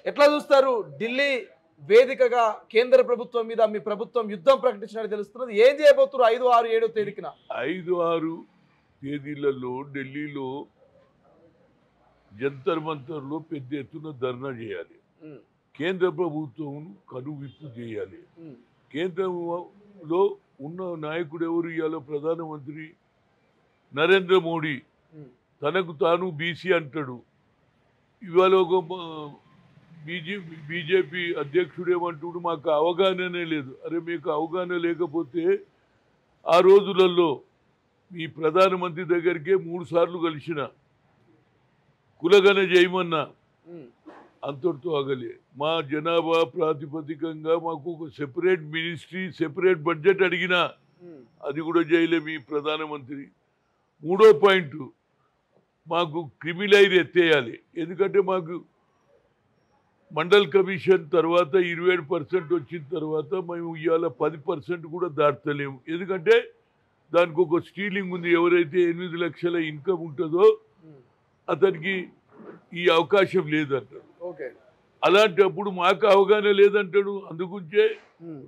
ఎట్లా చూస్తారు? ఢిల్లీ వేదికగా కేంద్ర ప్రభుత్వం మీద మీ ప్రభుత్వం యుద్ధం ప్రకటించినట్టు తెలుస్తున్నది. ఏం చేయబోతున్నారు 5, 6, 7 తేదీన? 5, 6 తేదీలలో ఢిల్లీలో జంతర్ మంతర్లో పెద్ద ఎత్తున ధర్నా చేయాలి. కేంద్ర ప్రభుత్వం కనువిప్పు చేయాలి. కేంద్రంలో ఉన్న నాయకుడు ఎవరు? ఇవాళ ప్రధానమంత్రి నరేంద్ర మోడీ తనకు తాను బీసీ అంటాడు. ఇవాళ ఒక బీజేపీ అధ్యక్షుడు ఏమంటుడు, మాకు అవగాహననే లేదు. అరే మీకు అవగాహన లేకపోతే ఆ రోజులలో మీ ప్రధానమంత్రి దగ్గరికే 3 సార్లు కలిసిన, కులగన చేయమన్నా, అంతటితో ఆగలే. మా జనాభా ప్రాతిపదికంగా మాకు ఒక సెపరేట్ మినిస్ట్రీ, సెపరేట్ బడ్జెట్ అడిగినా అది కూడా చేయలే మీ ప్రధానమంత్రి. 3వ పాయింట్, మాకు క్రిమిలైర్ ఎత్తేయాలి. ఎందుకంటే మాకు మండల్ కమిషన్ తర్వాత 27% వచ్చిన తర్వాత మేము ఇవాళ 10% కూడా దాటలేము. ఎందుకంటే దానికి ఒక స్టీలింగ్ ఉంది. ఎవరైతే 8 లక్షల ఇన్కమ్ ఉంటుందో అతనికి ఈ అవకాశం లేదంటాడు. అలాంటప్పుడు మాకు అవగాహన లేదంటాడు. అందుకుంటే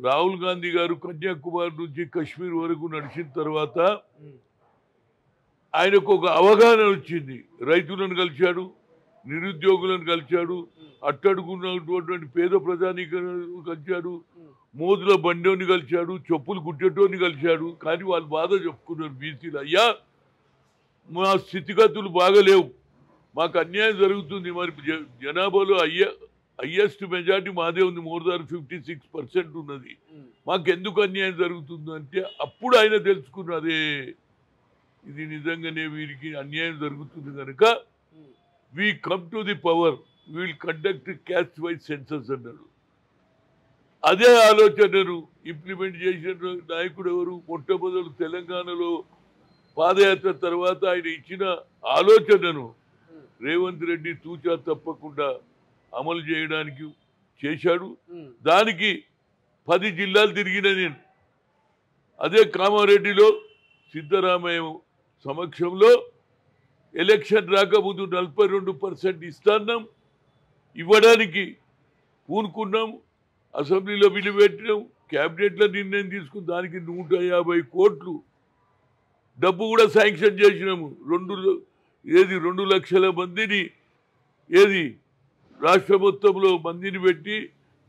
రాహుల్ గాంధీ గారు కన్యాకుమారి నుంచి కశ్మీర్ వరకు నడిచిన తర్వాత ఆయనకు ఒక అవగాహన వచ్చింది. రైతులను కలిశాడు, నిరుద్యోగులను కలిశాడు, అట్టడుగున్నటువంటి పేద ప్రజానీకులను కలిశాడు, మోదుల బండోని కలిశాడు, చెప్పులు గుట్టేటోని కలిశాడు. కానీ వాళ్ళు బాధ చెప్పుకున్నారు బీసీలు, అయ్యా మా స్థితిగతులు బాగలేవు, మాకు అన్యాయం జరుగుతుంది. మరి జనాభాలో హయ్యెస్ట్ మెజార్టీ మాదే ఉంది, మోర్ దాన్ 56% ఉన్నది. మాకెందుకు అన్యాయం జరుగుతుంది అంటే అప్పుడు ఆయన తెలుసుకున్నదే ఇది నిజంగానే వీరికి అన్యాయం జరుగుతుంది కనుక we come to the power, will conduct caste wise census అన్నాడు. అదే ఆలోచనను ఇంప్లిమెంట్ చేసిన నాయకుడు ఎవరు? మొట్టమొదలు తెలంగాణలో పాదయాత్ర తర్వాత ఆయన ఇచ్చిన ఆలోచనను రేవంత్ రెడ్డి తూచా తప్పకుండా అమలు చేయడానికి చేశాడు. దానికి 10 జిల్లాలు తిరిగిన నేను. అదే కామారెడ్డిలో సిద్ధరామయ్య సమక్షంలో ఎలక్షన్ రాకముందు 42% ఇస్తున్నాం, ఇవ్వడానికి పూనుకున్నాం, అసెంబ్లీలో బిల్లు పెట్టినాం, క్యాబినెట్లో నిర్ణయం తీసుకుని దానికి 150 కోట్లు డబ్బు కూడా శాంక్షన్ చేసినాము. 2 లక్షల మందిని రాష్ట్ర మొత్తంలో మందిని పెట్టి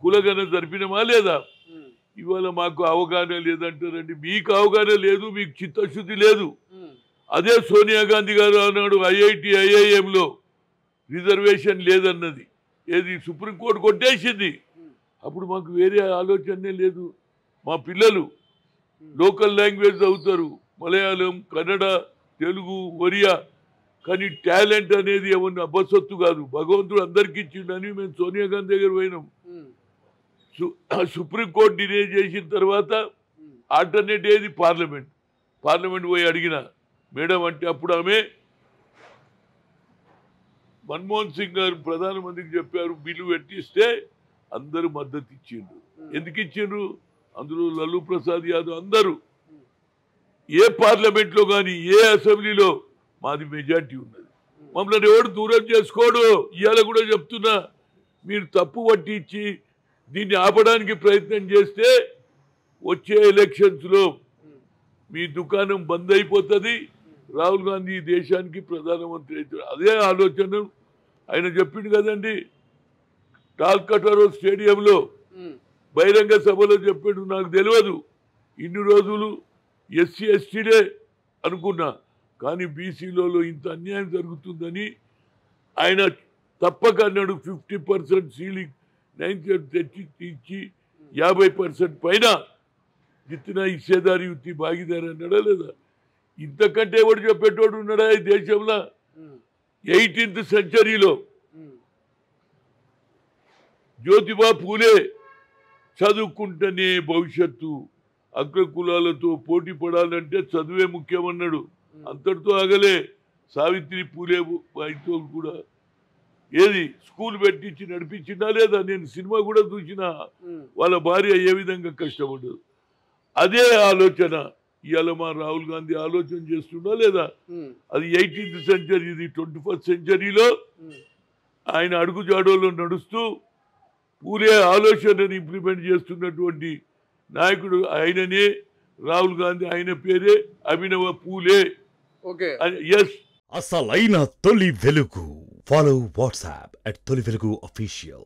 కులగన జరిపినమా లేదా? ఇవాళ మాకు అవగాహన లేదంటారండి. మీకు అవగాహన లేదు, మీకు చిత్తశుద్ధి లేదు. అదే సోనియా గాంధీ గారు అన్నాడు ఐఐఎంలో రిజర్వేషన్ లేదన్నది. సుప్రీంకోర్టు కొట్టేసింది. అప్పుడు మాకు వేరే ఆలోచనే లేదు. మా పిల్లలు లోకల్ లాంగ్వేజ్ చదువుతారు, మలయాళం, కన్నడ, తెలుగు, ఒరియా. కానీ టాలెంట్ అనేది ఏమన్నా అబ్బసొత్తు కాదు, భగవంతుడు అందరికి ఇచ్చిండని మేము సోనియా గాంధీ దగ్గర పోయినాం. సుప్రీంకోర్టు డినే చేసిన తర్వాత ఆల్టర్నేట్ ఏది? పార్లమెంట్ పోయి అడిగిన మేడం అంటే అప్పుడు ఆమె మన్మోహన్ సింగ్ గారు ప్రధానమంత్రికి చెప్పారు, బిల్లు పెట్టిస్తే అందరూ మద్దతు ఇచ్చిండ్రు. ఎందుకు ఇచ్చిండ్రు? అందులో లల్లూ ప్రసాద్ యాదవ్ అందరూ. ఏ పార్లమెంట్లో కానీ ఏ అసెంబ్లీలో మాది మెజార్టీ ఉన్నది. మమ్మల్ని ఎవడు దూరం చేసుకోడు. ఇవాళ కూడా చెప్తున్నా, మీరు తప్పు పట్టించి దీన్ని ఆపడానికి ప్రయత్నం చేస్తే వచ్చే ఎలక్షన్స్లో మీ దుకాణం బంద్ అయిపోతుంది. రాహుల్ గాంధీ దేశానికి ప్రధానమంత్రి అవుతాడు. అదే ఆలోచన ఆయన చెప్పిండు కదండి. టాల్కటోరో స్టేడియంలో బహిరంగ సభలో చెప్పాడు. నాకు తెలియదు, ఇన్ని రోజులు ఎస్సీ ఎస్టీలే అనుకున్నా, కానీ బీసీలలో ఇంత అన్యాయం జరుగుతుందని ఆయన తప్పక అన్నాడు. 50% సీలింగ్ 9 తెచ్చి ఇచ్చి 50% పైన జిత్తిన ఇచ్చేదారి యుద్ధి భాగీదారి అన్నాడా లేదా? ఇంతకంటే ఎవడు చెప్పేటోడు ఉన్నాడా ఈ దేశంలో? 18th సెంచరీలో జ్యోతిబా పూలే చదువుకుంటేనే భవిష్యత్తు, అగ్రకులాలతో పోటీ పడాలంటే చదువే ముఖ్యమన్నాడు. అంతటితో ఆగలే. సావిత్రి పూలే ఆయనతో కూడా స్కూల్ పెట్టించి నడిపించినా లేదా? నేను సినిమా కూడా చూసిన, వాళ్ళ భార్య ఏ విధంగా కష్టపడ్డదు. అదే ఆలోచన ఇవాళ మా రాహుల్ గాంధీ ఆలోచన చేస్తున్నా లేదా? అది 18th సెంచరీ, ఇది 21st సెంచరీలో ఆయన అడుగుజాడోలో నడుస్తూ పూలే ఆలోచనను ఇంప్లిమెంట్ చేస్తున్నటువంటి నాయకుడు ఆయననే. రాహుల్ గాంధీ ఆయన పేరే అభినవ పూలే. ఓకే. ఎస్, అసలైన తొలి వెలుగు. ఫాలో వాట్సాప్ @తొలి వెలుగు official.